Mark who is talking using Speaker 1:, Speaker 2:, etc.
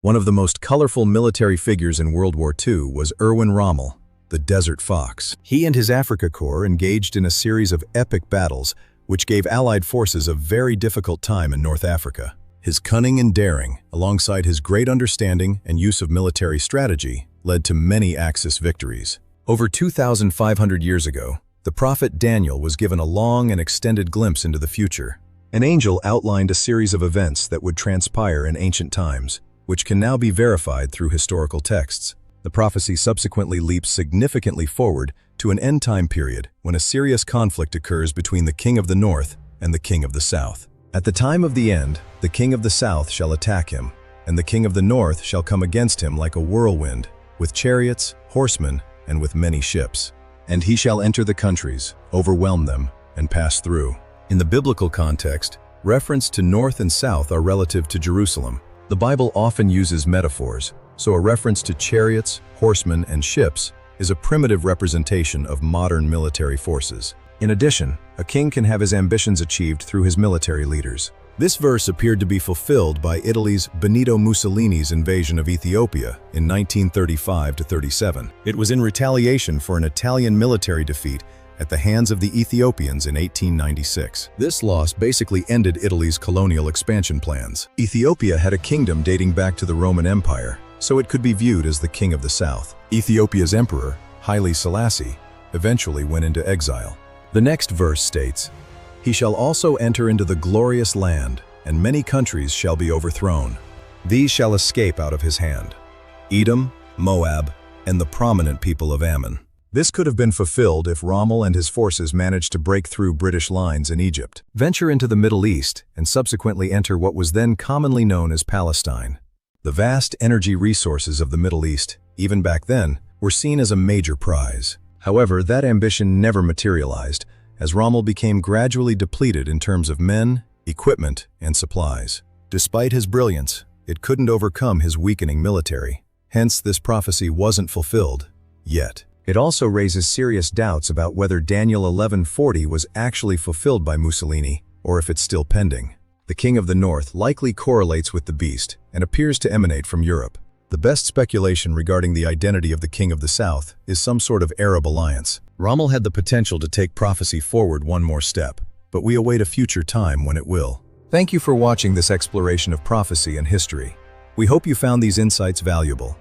Speaker 1: One of the most colorful military figures in World War II was Erwin Rommel, the Desert Fox. He and his Africa Corps engaged in a series of epic battles, which gave Allied forces a very difficult time in North Africa. His cunning and daring, alongside his great understanding and use of military strategy, led to many Axis victories. Over 2,500 years ago, the prophet Daniel was given a long and extended glimpse into the future. An angel outlined a series of events that would transpire in ancient times, which can now be verified through historical texts. The prophecy subsequently leaps significantly forward to an end-time period when a serious conflict occurs between the king of the north and the king of the south. At the time of the end, the king of the south shall attack him, and the king of the north shall come against him like a whirlwind, with chariots, horsemen, and with many ships. And he shall enter the countries, overwhelm them, and pass through. In the biblical context, reference to north and south are relative to Jerusalem. The Bible often uses metaphors, so a reference to chariots, horsemen, and ships is a primitive representation of modern military forces. In addition, a king can have his ambitions achieved through his military leaders. This verse appeared to be fulfilled by Italy's Benito Mussolini's invasion of Ethiopia in 1935–37. It was in retaliation for an Italian military defeat at the hands of the Ethiopians in 1896. This loss basically ended Italy's colonial expansion plans. Ethiopia had a kingdom dating back to the Roman Empire, so it could be viewed as the king of the south. Ethiopia's emperor, Haile Selassie, eventually went into exile. The next verse states, "He shall also enter into the glorious land, and many countries shall be overthrown. These shall escape out of his hand: Edom, Moab, and the prominent people of Ammon." This could have been fulfilled if Rommel and his forces managed to break through British lines in Egypt, venture into the Middle East, and subsequently enter what was then commonly known as Palestine. The vast energy resources of the Middle East, even back then, were seen as a major prize. However, that ambition never materialized, as Rommel became gradually depleted in terms of men, equipment, and supplies. Despite his brilliance, it couldn't overcome his weakening military. Hence, this prophecy wasn't fulfilled, yet. It also raises serious doubts about whether Daniel 11:40 was actually fulfilled by Mussolini, or if it's still pending. The king of the north likely correlates with the beast and appears to emanate from Europe. The best speculation regarding the identity of the king of the south is some sort of Arab alliance. Rommel had the potential to take prophecy forward one more step, but we await a future time when it will. Thank you for watching this exploration of prophecy and history. We hope you found these insights valuable.